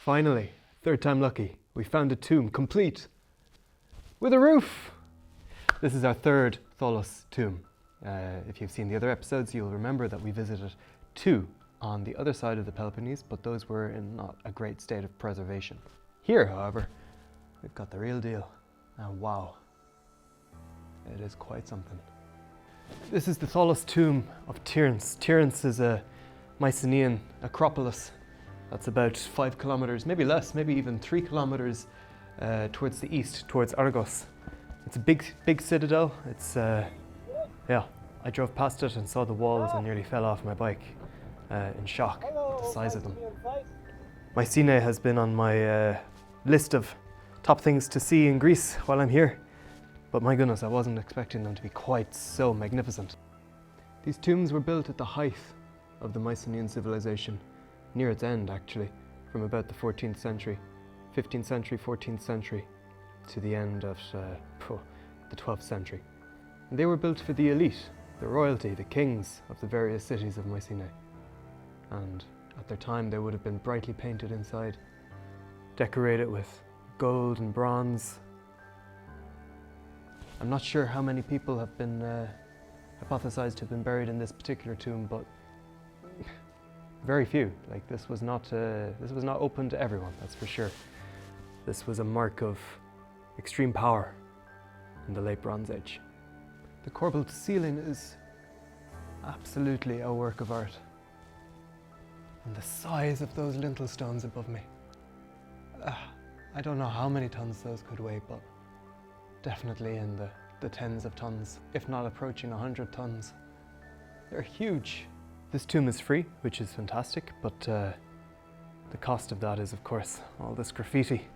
Finally, third time lucky, we found a tomb complete with a roof. This is our third Tholos tomb. If you've seen the other episodes, you'll remember that we visited two on the other side of the Peloponnese, but those were in not a great state of preservation. Here, however, we've got the real deal. And wow, it is quite something. This is the Tholos tomb of Tiryns. Tiryns is a Mycenaean acropolis that's about 5 kilometers, maybe less, maybe even 3 kilometers towards the east, towards Argos. It's a big citadel. It's, yeah, I drove past it and saw the walls and nearly fell off my bike in shock at the size of them. Mycenae has been on my list of top things to see in Greece while I'm here, but my goodness, I wasn't expecting them to be quite so magnificent. These tombs were built at the height of the Mycenaean civilization, near its end actually, from about the 14th century, 15th century, 14th century, to the end of the 12th century. And they were built for the elite, the royalty, the kings of the various cities of Mycenae. And at their time they would have been brightly painted inside, decorated with gold and bronze. I'm not sure how many people have been hypothesized to have been buried in this particular tomb, but very few. Like, this was not open to everyone, that's for sure. This was a mark of extreme power in the late Bronze Age. The corbelled ceiling is absolutely a work of art. And the size of those lintel stones above me. I don't know how many tons those could weigh, but definitely in the tens of tons, if not approaching 100 tons. They're huge. This tomb is free, which is fantastic, but the cost of that is, of course, all this graffiti.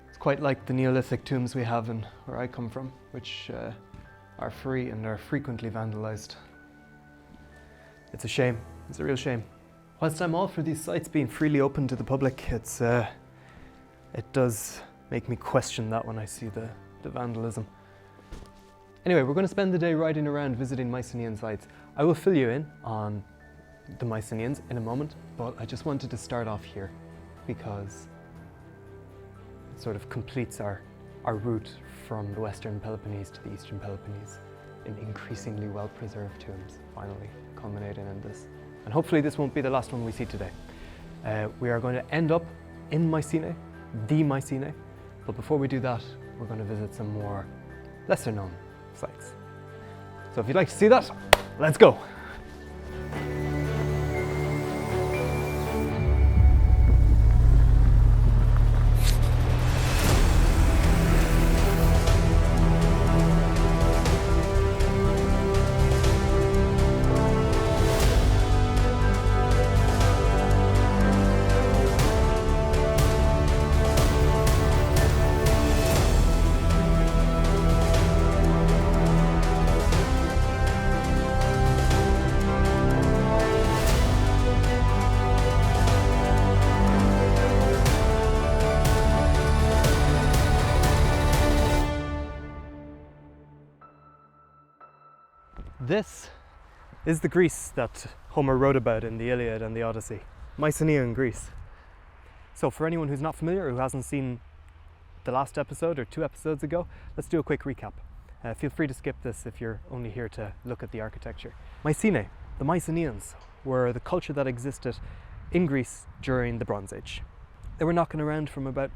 It's quite like the Neolithic tombs we have in where I come from, which are free and are frequently vandalized. It's a shame. It's a real shame. Whilst I'm all for these sites being freely open to the public, it does make me question that when I see the vandalism. Anyway, we're going to spend the day riding around visiting Mycenaean sites. I will fill you in on the Mycenaeans in a moment, but I just wanted to start off here because it sort of completes our route from the Western Peloponnese to the Eastern Peloponnese in increasingly well-preserved tombs, finally culminating in this. And hopefully this won't be the last one we see today. We are going to end up in Mycenae, the Mycenae, but before we do that, we're going to visit some more lesser-known sites. So if you'd like to see that, let's go! This is the Greece that Homer wrote about in the Iliad and the Odyssey, Mycenaean Greece. So for anyone who's not familiar or who hasn't seen the last episode or 2 episodes ago, let's do a quick recap. Feel free to skip this if you're only here to look at the architecture. Mycenae, the Mycenaeans, were the culture that existed in Greece during the Bronze Age. They were knocking around from about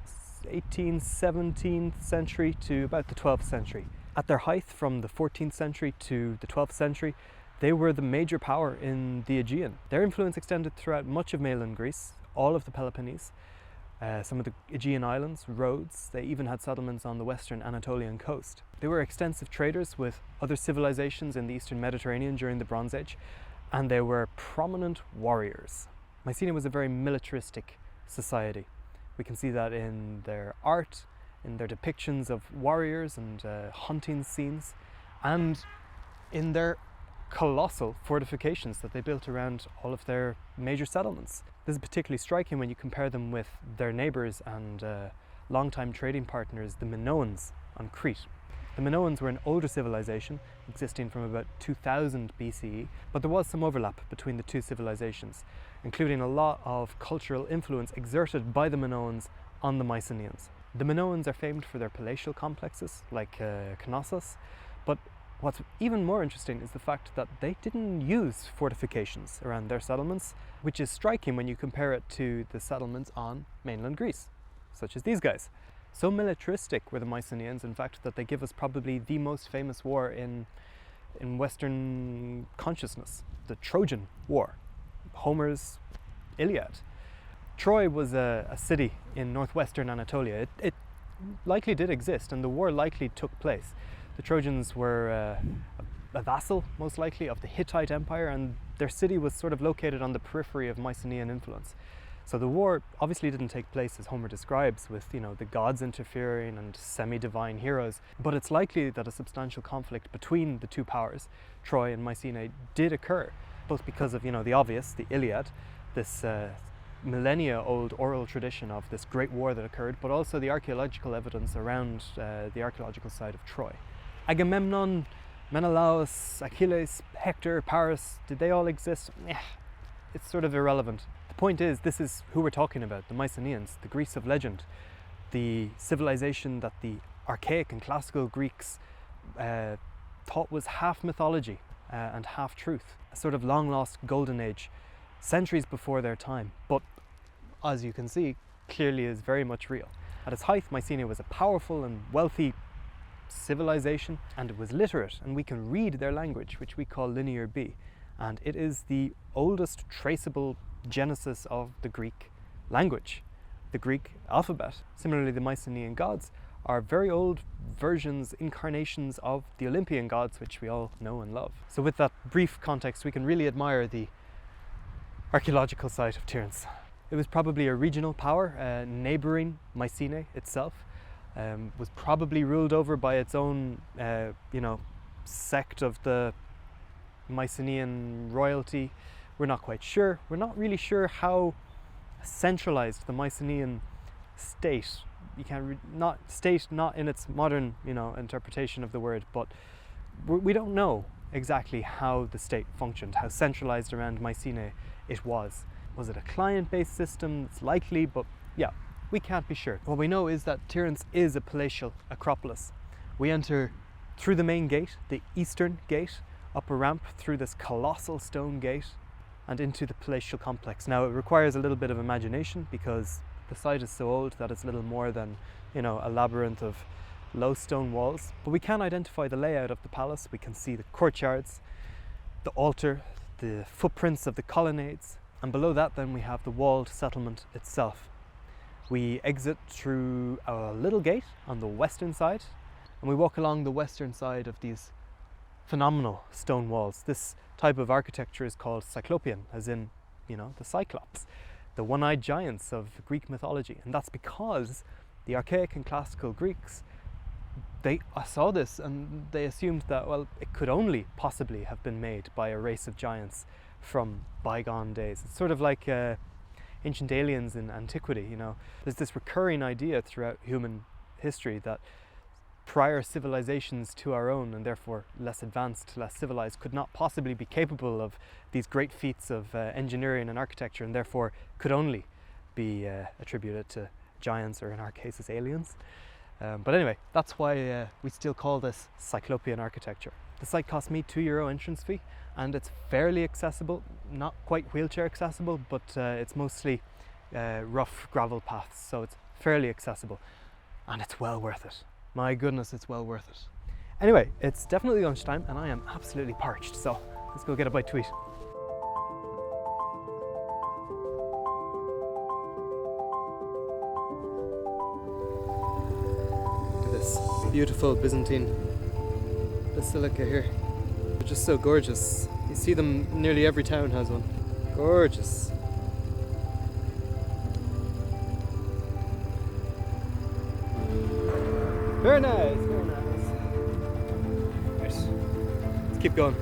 18th, 17th century to about the 12th century. At their height, from the 14th century to the 12th century, they were the major power in the Aegean. Their influence extended throughout much of mainland Greece, all of the Peloponnese, some of the Aegean islands, Rhodes. They even had settlements on the western Anatolian coast. They were extensive traders with other civilizations in the eastern Mediterranean during the Bronze Age, and they were prominent warriors. Mycenae was a very militaristic society. We can see that in their art, in their depictions of warriors and hunting scenes, and in their colossal fortifications that they built around all of their major settlements. This is particularly striking when you compare them with their neighbours and longtime trading partners, the Minoans on Crete. The Minoans were an older civilization, existing from about 2000 BCE, but there was some overlap between the two civilizations. including a lot of cultural influence exerted by the Minoans on the Mycenaeans. The Minoans are famed for their palatial complexes, like Knossos, but what's even more interesting is the fact that they didn't use fortifications around their settlements, which is striking when you compare it to the settlements on mainland Greece, such as these guys. So militaristic were the Mycenaeans, in fact, that they give us probably the most famous war in Western consciousness, the Trojan War, Homer's Iliad. Troy was a city in northwestern Anatolia. It likely did exist, and the war likely took place. The Trojans were a vassal, most likely, of the Hittite Empire, and their city was sort of located on the periphery of Mycenaean influence. So the war obviously didn't take place as Homer describes, with the gods interfering and semi-divine heroes, but it's likely that a substantial conflict between the two powers, Troy and Mycenae, did occur, both because of the obvious, the Iliad, this millennia-old oral tradition of this great war that occurred, but also the archaeological evidence around the archaeological site of Troy. Agamemnon, Menelaus, Achilles, Hector, Paris, did they all exist? It's sort of irrelevant. The point is, this is who we're talking about, the Mycenaeans, the Greece of legend, the civilization that the archaic and classical Greeks thought was half mythology and half truth, a sort of long-lost golden age, centuries before their time, but as you can see, clearly is very much real. At its height, Mycenae was a powerful and wealthy civilization, and it was literate, and we can read their language, which we call Linear B, and it is the oldest traceable genesis of the Greek language, the Greek alphabet. Similarly, the Mycenaean gods are very old versions, incarnations of the Olympian gods, which we all know and love. So with that brief context, we can really admire the archaeological site of Tiryns. It was probably a regional power, neighbouring Mycenae itself, was probably ruled over by its own, sect of the Mycenaean royalty. We're not quite sure. We're not really sure how centralized the Mycenaean state, not in its modern, interpretation of the word, but we don't know exactly how the state functioned, how centralized around Mycenae it was. Was it a client-based system? It's likely, but yeah, we can't be sure. What we know is that Tiryns is a palatial acropolis. We enter through the main gate, the eastern gate, up a ramp through this colossal stone gate and into the palatial complex. Now, it requires a little bit of imagination because the site is so old that it's little more than, a labyrinth of low stone walls. But we can identify the layout of the palace. We can see the courtyards, the altar, the footprints of the colonnades, and below that then we have the walled settlement itself. We exit through a little gate on the western side, and we walk along the western side of these phenomenal stone walls. This type of architecture is called Cyclopean, as in, the Cyclops, the one-eyed giants of Greek mythology. And that's because the archaic and classical Greeks, they saw this and they assumed that, well, it could only possibly have been made by a race of giants from bygone days. It's sort of like ancient aliens in antiquity, There's this recurring idea throughout human history that prior civilizations to our own, and therefore less advanced, less civilized, could not possibly be capable of these great feats of engineering and architecture, and therefore could only be attributed to giants, or in our cases aliens. But anyway, that's why we still call this Cyclopean architecture. The site cost me €2 entrance fee, and it's fairly accessible, not quite wheelchair accessible, but it's mostly rough gravel paths, so it's fairly accessible, and it's well worth it. My goodness, it's well worth it. Anyway, it's definitely lunchtime and I am absolutely parched, so let's go get a bite to eat. Look at this beautiful Byzantine basilica here. They're just so gorgeous. You see them, nearly every town has one. Gorgeous. Very nice, very nice. Right, let's keep going.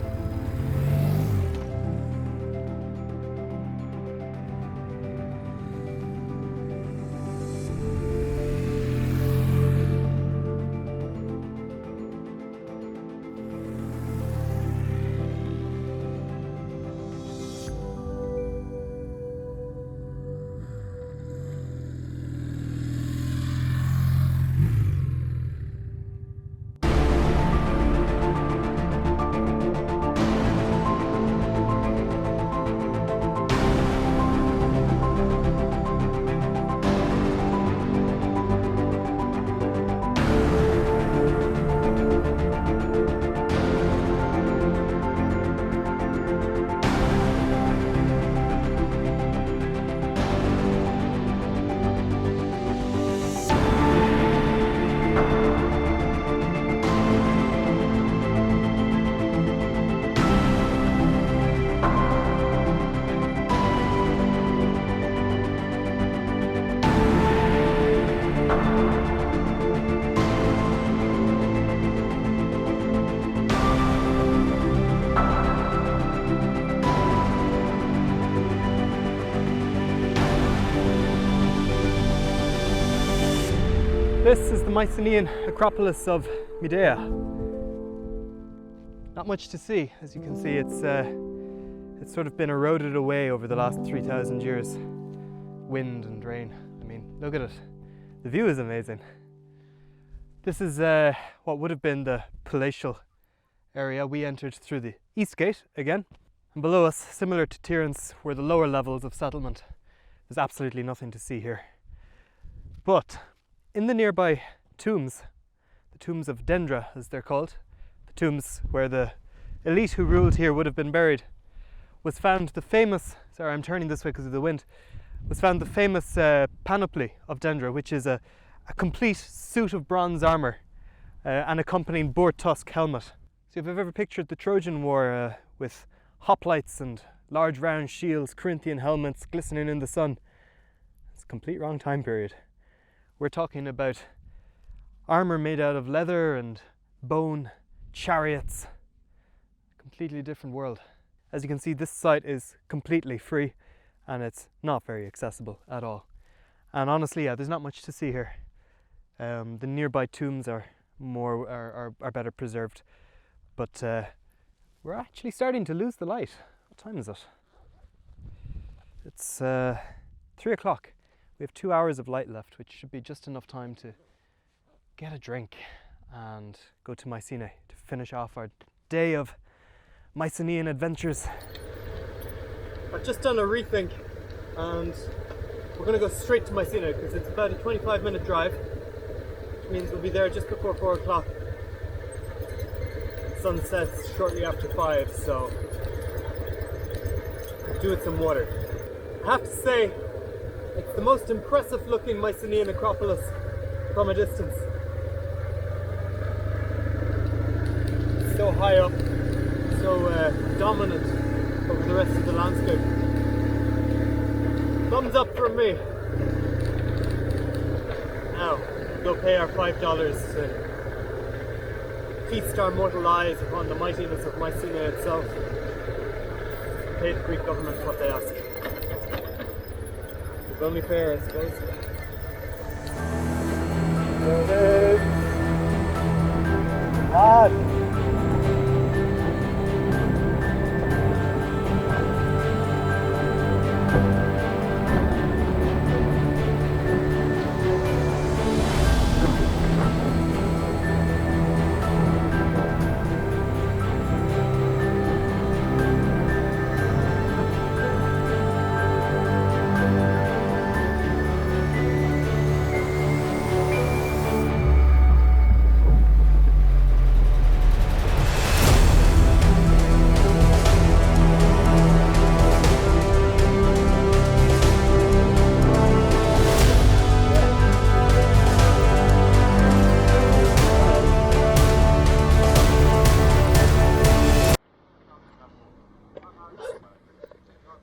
This is the Mycenaean Acropolis of Midea. Not much to see. As you can see, it's sort of been eroded away over the last 3,000 years. Wind and rain. I mean, look at it. The view is amazing. This is what would have been the palatial area. We entered through the east gate again. And below us, similar to Tiryns, were the lower levels of settlement. There's absolutely nothing to see here. But in the nearby tombs, the tombs of Dendra as they're called, the tombs where the elite who ruled here would have been buried, was found the famous, sorry I'm turning this way because of the wind, was found the famous panoply of Dendra, which is a complete suit of bronze armour and accompanying boar tusk helmet. So if you've ever pictured the Trojan War with hoplites and large round shields, Corinthian helmets glistening in the sun, it's a complete wrong time period. We're talking about armour made out of leather and bone, chariots, a completely different world. As you can see, this site is completely free and it's not very accessible at all. And honestly, yeah, there's not much to see here. The nearby tombs are better preserved, but we're actually starting to lose the light. What time is it? It's 3 o'clock. We have 2 hours of light left, which should be just enough time to get a drink and go to Mycenae to finish off our day of Mycenean adventures. I've just done a rethink and we're going to go straight to Mycenae because it's about a 25-minute drive, which means we'll be there just before 4 o'clock. Sun sets shortly after 5, so do with some water. I have to say, it's the most impressive looking Mycenaean acropolis from a distance. It's so high up, so dominant over the rest of the landscape. Thumbs up from me. Now, go pay our $5 to feast our mortal eyes upon the mightiness of Mycenae itself. Pay the Greek government what they ask. It's only fair, I suppose. There it is.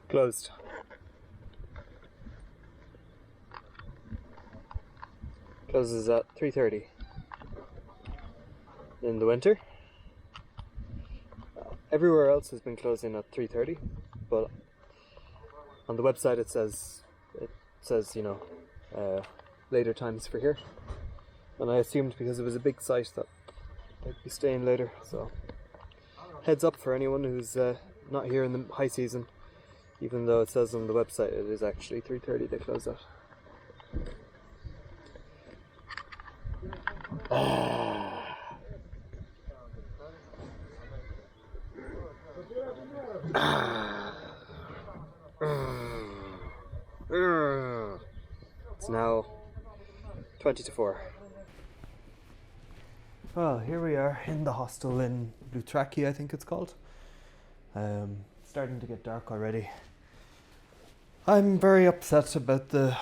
Closed. Closes at 3:30 in the winter. Everywhere else has been closing at 3:30, but on the website it says you know later times for here, and I assumed because it was a big site that I'd be staying later. So heads up for anyone who's not here in the high season. Even though it says on the website it is actually 3:30 they close at. It's now 20 to 4. Well, here we are in the hostel in Loutraki, I think it's called. Starting to get dark already. I'm very upset about the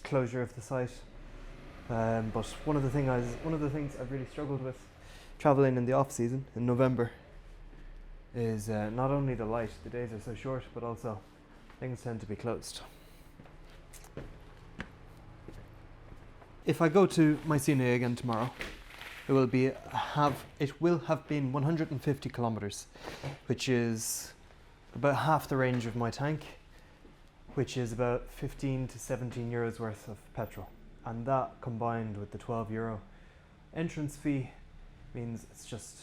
closure of the site, but one of the things I've really struggled with traveling in the off season in November is not only the light, the days are so short, but also things tend to be closed. If I go to Mycenae again tomorrow, it will have been 150 kilometers, which is about half the range of my tank, which is about 15 to 17 euros worth of petrol. And that, combined with the €12 entrance fee, means it's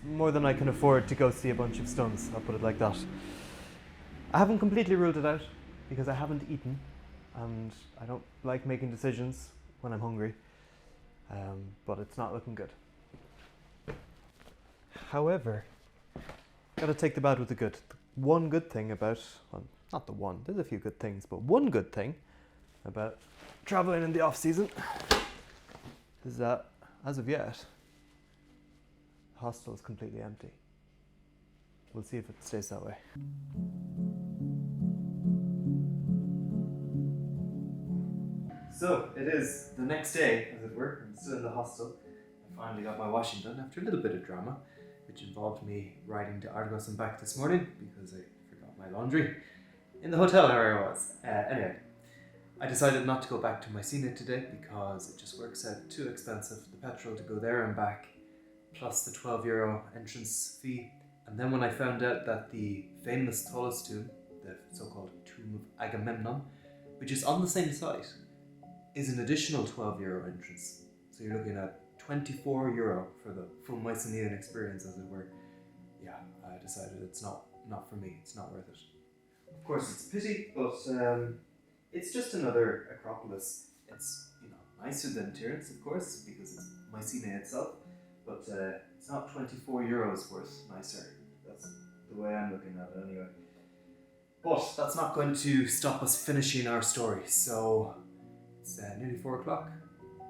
more than I can afford to go see a bunch of stones, I'll put it like that. I haven't completely ruled it out because I haven't eaten and I don't like making decisions when I'm hungry, but it's not looking good. However, gotta take the bad with the good. The one good thing about, well, not the one, there's a few good things, but one good thing about traveling in the off season is that, as of yet, the hostel is completely empty. We'll see if it stays that way. So it is the next day, as it were. I'm still in the hostel. I finally got my washing done after a little bit of drama, which involved me riding to Argos and back this morning because I forgot my laundry in the hotel where I was. Anyway, I decided not to go back to Mycenae today because it just works out too expensive. The petrol to go there and back, plus the €12 entrance fee. And then when I found out that the famous Tholos tomb, the so-called Tomb of Agamemnon, which is on the same site, is an additional €12 entrance. So you're looking at €24 for the full Mycenean experience, as it were. Yeah, I decided it's not for me. It's not worth it. Of course, it's a pity, but it's just another acropolis. It's nicer than Tiryns, of course, because it's Mycenae itself. But it's not €24 worth nicer. That's the way I'm looking at it, anyway. But that's not going to stop us finishing our story. So it's nearly 4 o'clock.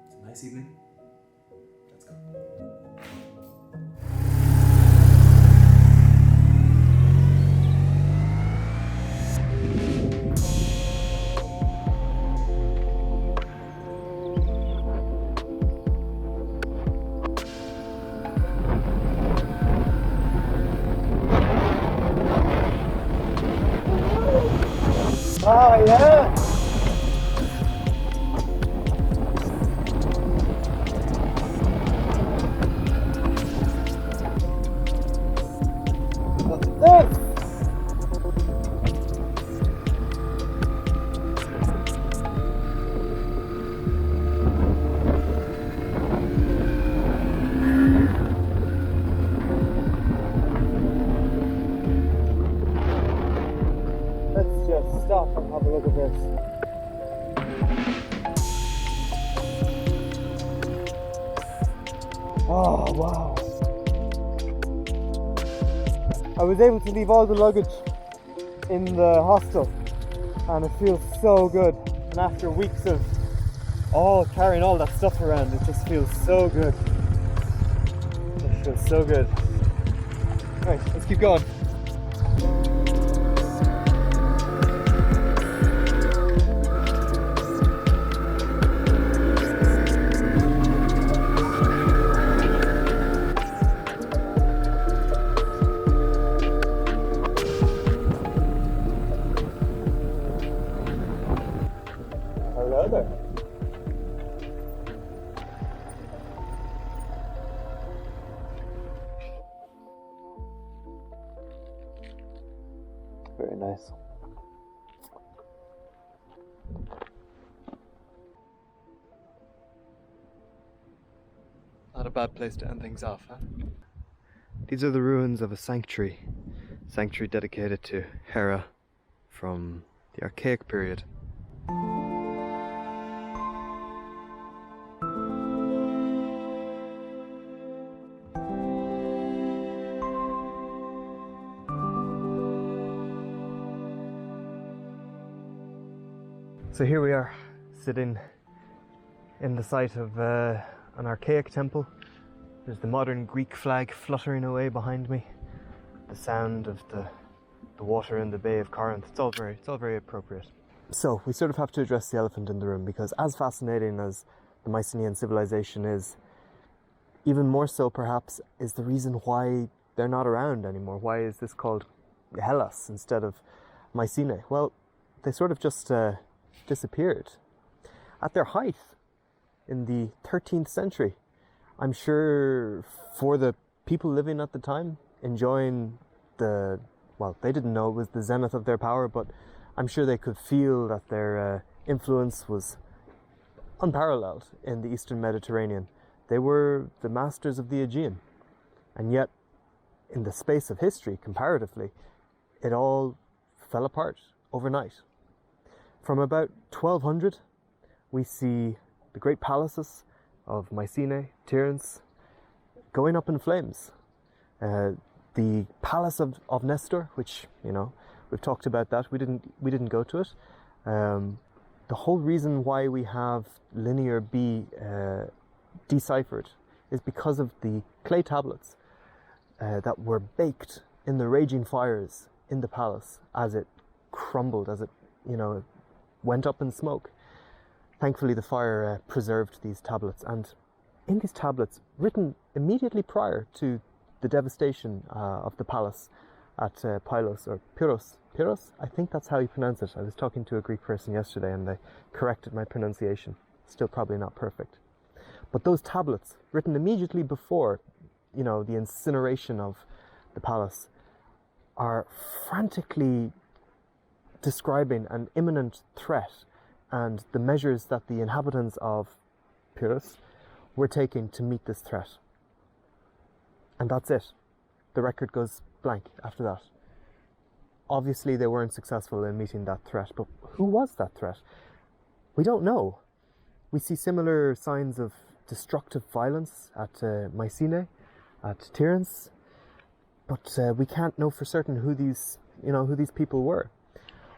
It's a nice evening. Let's go. Oh yeah! What's this? Let's just stop and have a look at this. Oh wow. I was able to leave all the luggage in the hostel and it feels so good. And after weeks of carrying all that stuff around, it just feels so good. It feels so good. Right, let's keep going. Hello there. Very nice. Not a bad place to end things off, huh? These are the ruins of a sanctuary dedicated to Hera from the Archaic period. So here we are, sitting in the site of an archaic temple. There's the modern Greek flag fluttering away behind me. The sound of the water in the Bay of Corinth. It's all very appropriate. So we sort of have to address the elephant in the room, because as fascinating as the Mycenaean civilization is, even more so perhaps is the reason why they're not around anymore. Why is this called Hellas instead of Mycenae? Well, they sort of just disappeared. At their height in the 13th century, I'm sure for the people living at the time, enjoying they didn't know it was the zenith of their power, but I'm sure they could feel that their influence was unparalleled in the Eastern Mediterranean. They were the masters of the Aegean. And yet, in the space of history, comparatively, it all fell apart overnight. From about 1200, we see the great palaces of Mycenae, Tiryns, going up in flames. The palace of Nestor, which, we've talked about that. We didn't go to it. The whole reason why we have Linear B deciphered is because of the clay tablets that were baked in the raging fires in the palace as it crumbled, as it went up in smoke. Thankfully, the fire preserved these tablets, and in these tablets, written immediately prior to the devastation of the palace at Pylos, or Pyros. Pyros? I think that's how you pronounce it. I was talking to a Greek person yesterday and they corrected my pronunciation. Still probably not perfect. But those tablets, written immediately before, the incineration of the palace, are frantically describing an imminent threat and the measures that the inhabitants of Pyros were taking to meet this threat. And that's it. The record goes blank after that. Obviously, they weren't successful in meeting that threat, but who was that threat? We don't know. We see similar signs of destructive violence at Mycenae, at Tiryns, but we can't know for certain who these people were.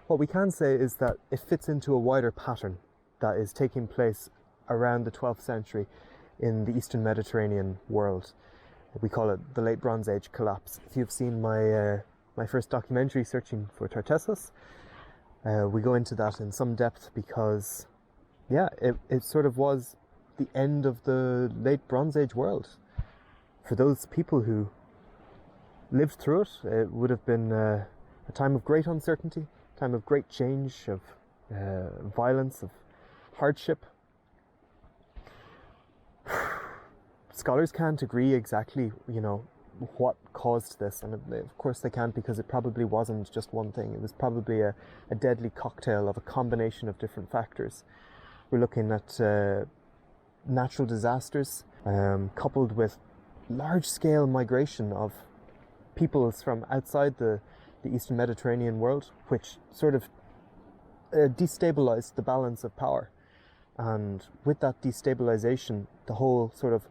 What we can say is that it fits into a wider pattern that is taking place around the 12th century in the Eastern Mediterranean world. We call it the Late Bronze Age collapse. If you've seen my first documentary, Searching for Tartessos, we go into that in some depth because, it sort of was the end of the Late Bronze Age world. For those people who lived through it, it would have been a time of great uncertainty, a time of great change, of violence, of hardship. Scholars can't agree exactly, what caused this, and of course they can't, because it probably wasn't just one thing. It was probably a deadly cocktail of a combination of different factors. We're looking at natural disasters coupled with large-scale migration of peoples from outside the Eastern Mediterranean world, which sort of destabilized the balance of power. And with that destabilization, the whole sort of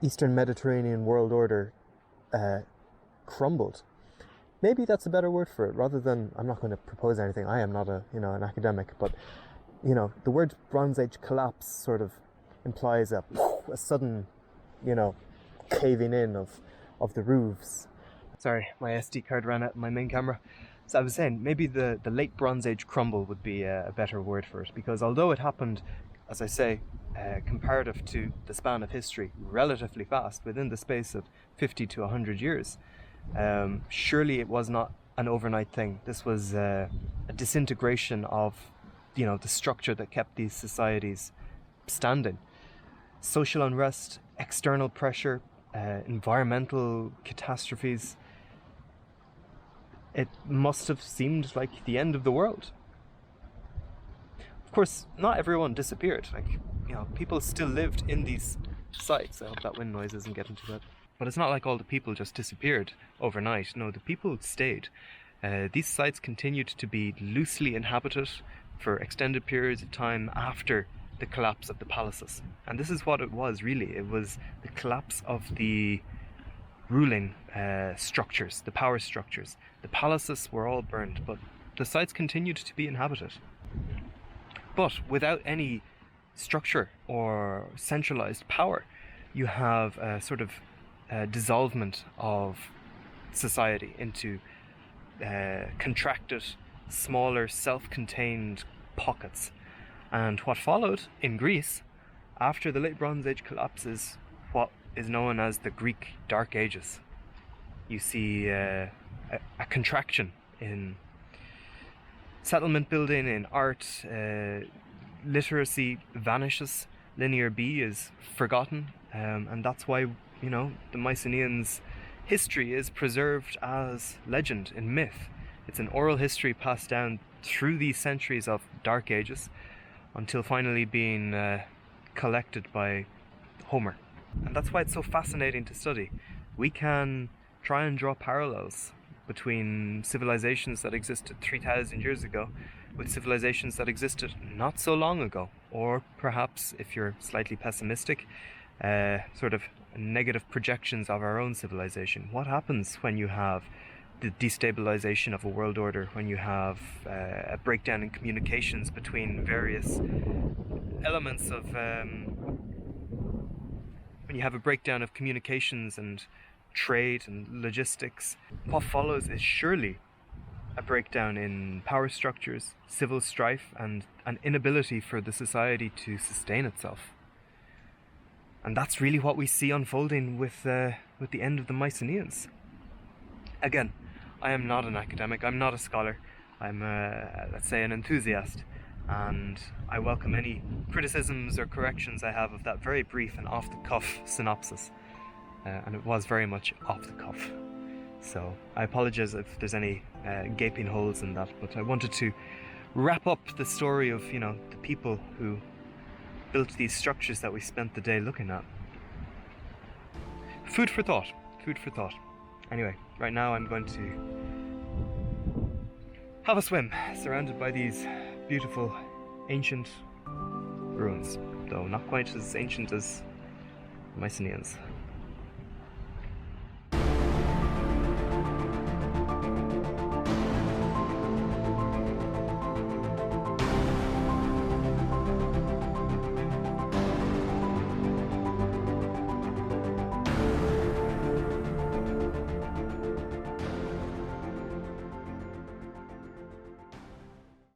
Eastern Mediterranean world order crumbled. Maybe that's a better word for it, rather than, I'm not going to propose anything. I am not an academic, but the word Bronze Age collapse sort of implies a sudden, caving in of the roofs. Sorry, my SD card ran out of my main camera. So I was saying, maybe the late Bronze Age crumble would be a better word for it, because although it happened, as I say, comparative to the span of history, relatively fast, within the space of 50 to 100 years, surely it was not an overnight thing. This was a disintegration of, the structure that kept these societies standing. Social unrest, external pressure, environmental catastrophes. It must have seemed like the end of the world. Of course, not everyone disappeared. People still lived in these sites. I hope that wind noise isn't getting to that. But it's not like all the people just disappeared overnight. No, the people stayed. These sites continued to be loosely inhabited for extended periods of time after the collapse of the palaces. And this is what it was, really. It was the collapse of the ruling structures, the power structures. The palaces were all burned, but the sites continued to be inhabited. But without any structure or centralized power, you have a sort of dissolvement of society into contracted, smaller, self-contained pockets. And what followed in Greece after the Late Bronze Age collapse is what is known as the Greek Dark Ages. You see a contraction in settlement building, in art, literacy vanishes, Linear B is forgotten, and that's why, the Mycenaeans' history is preserved as legend and myth. It's an oral history passed down through these centuries of dark ages until finally being collected by Homer. And that's why it's so fascinating to study. We can try and draw parallels between civilizations that existed 3,000 years ago with civilizations that existed not so long ago, or perhaps, if you're slightly pessimistic, sort of negative projections of our own civilization. What happens when you have the destabilization of a world order, when you have a breakdown in communications between various elements of when you have a breakdown of communications and trade and logistics? What follows is surely a breakdown in power structures, civil strife, and an inability for the society to sustain itself. And that's really what we see unfolding with the end of the Mycenaeans. Again, I am not an academic, I'm not a scholar, I'm let's say an enthusiast, and I welcome any criticisms or corrections I have of that very brief and off-the-cuff synopsis. And it was very much off the cuff. So I apologize if there's any gaping holes in that, but I wanted to wrap up the story of, the people who built these structures that we spent the day looking at. Food for thought, food for thought. Anyway, right now I'm going to have a swim, surrounded by these beautiful ancient ruins, though not quite as ancient as Mycenaeans.